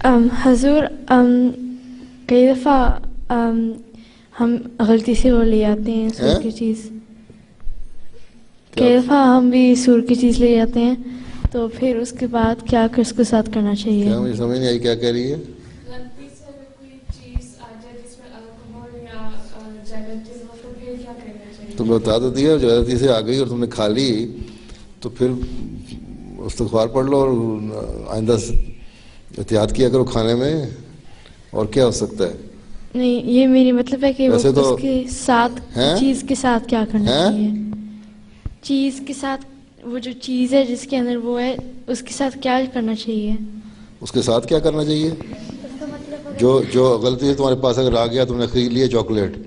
حضور کئی دفعہ ہم غلطی سے وہ لے آتے ہیں سور کی چیز، کئی دفعہ ہم بھی سور کی چیز لے جاتے ہیں، تو پھر اس کے بعد کیا اس کے ساتھ کرنا چاہیے؟ کیا مجھے سمجھ نہیں آئی کیا کہہ رہی ہے؟ غلطی سے اگر کوئی چیز آ جائے جس میں الکوہول یا جیلٹن ہو تو پھر کیا کرنا چاہیے؟ تم نے بتا تو دیا، جو غلطی سے آ گئی اور تم نے کھا لی تو پھر استغفار پڑھ لو اور آئندہ احتیاط کیا کرو کھانے میں، اور کیا ہو سکتا ہے؟ نہیں، یہ میری مطلب ہے کہ وہ ویسے تو اس کے ساتھ چیز کے ساتھ کیا کرنا چاہیے؟ چیز کے ساتھ، وہ جو چیز ہے جس کے اندر وہ ہے اس کے ساتھ کیا کرنا چاہیے؟ اس کے ساتھ کیا کرنا چاہیے؟ جو غلطی سے تمہارے پاس اگر آ گیا، تم نے خرید لیا چاکلیٹ،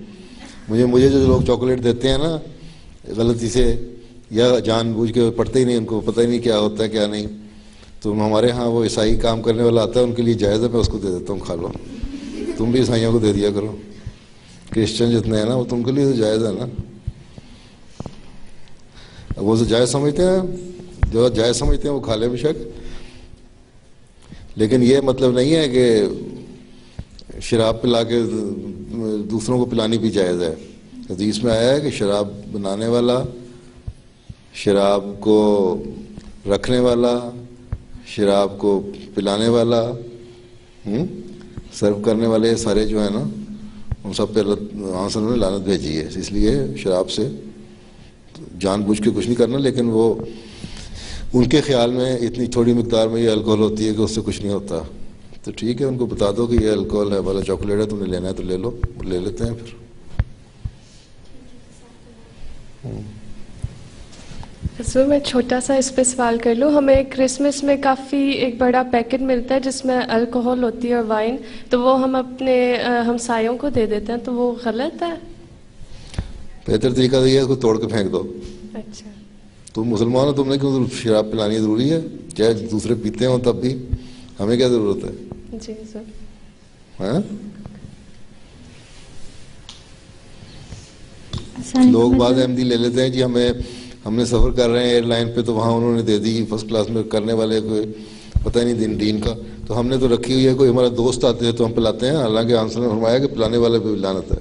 مجھے جو لوگ چاکلیٹ دیتے ہیں نا غلطی سے یا جان بوجھ کے، پڑھتے ہی نہیں، ان کو پتہ ہی نہیں کیا ہوتا ہے کیا نہیں، تو ہمارے ہاں وہ عیسائی کام کرنے والا آتا ہے، ان کے لیے جائز ہے، میں اس کو دے دیتا ہوں، کھا لو، تم بھی عیسائیوں کو دے دیا کرو، کرسچن جتنے ہیں نا وہ تم کے لیے تو جائز ہے نا، وہ تو جائز سمجھتے ہیں، جو جائز سمجھتے ہیں وہ کھا لے بے شک، لیکن یہ مطلب نہیں ہے کہ شراب پلا کے دوسروں کو پلانی بھی جائز ہے۔ حدیث میں آیا ہے کہ شراب بنانے والا، شراب کو رکھنے والا، شراب کو پلانے والا، سرو کرنے والے سارے جو ہیں نا، ان سب پہ اللہ صلی اللہ نے لعنت بھیجی ہے، اس لیے شراب سے جان بوجھ کے کچھ نہیں کرنا، لیکن وہ ان کے خیال میں اتنی تھوڑی مقدار میں یہ الکوہل ہوتی ہے کہ اس سے کچھ نہیں ہوتا، تو ٹھیک ہے، ان کو بتا دو کہ یہ الکوہل ہے، والا چاکلیٹ ہے، تم نے لینا ہے تو لے لو، لے لیتے ہیں پھر۔ حضور میں چھوٹا سا اس پہ سوال کر لوں، ہمیں کرسمس میں کافی ایک بڑا پیکٹ ملتا ہے جس میں الکوہل ہوتی ہے اور وائن، تو وہ ہم اپنے ہمسایوں کو دے دیتے ہیں، تو وہ غلط ہے؟ بہتر طریقہ تو یہ ہے اس کو توڑ کے پھینک دو۔ اچھا، تم مسلمان ہو، تم نے کیوں شراب پلانی ضروری ہے؟ چاہے دوسرے پیتے ہوں تب بھی، ہمیں کیا ضرورت ہے؟ جی سر۔ ہاں، لوگ بعض احمدی لے لیتے ہیں، جی ہم نے سفر کر رہے ہیں ایئر لائن پہ، تو وہاں انہوں نے دے دی فرسٹ کلاس میں کرنے والے کو پتہ ہی نہیں دین کا، تو ہم نے تو رکھی ہوئی ہے، کوئی ہمارا دوست آتے ہیں تو ہم پلاتے ہیں، حالانکہ آنسر نے فرمایا کہ پلانے والے پہ بھی لعنت ہے۔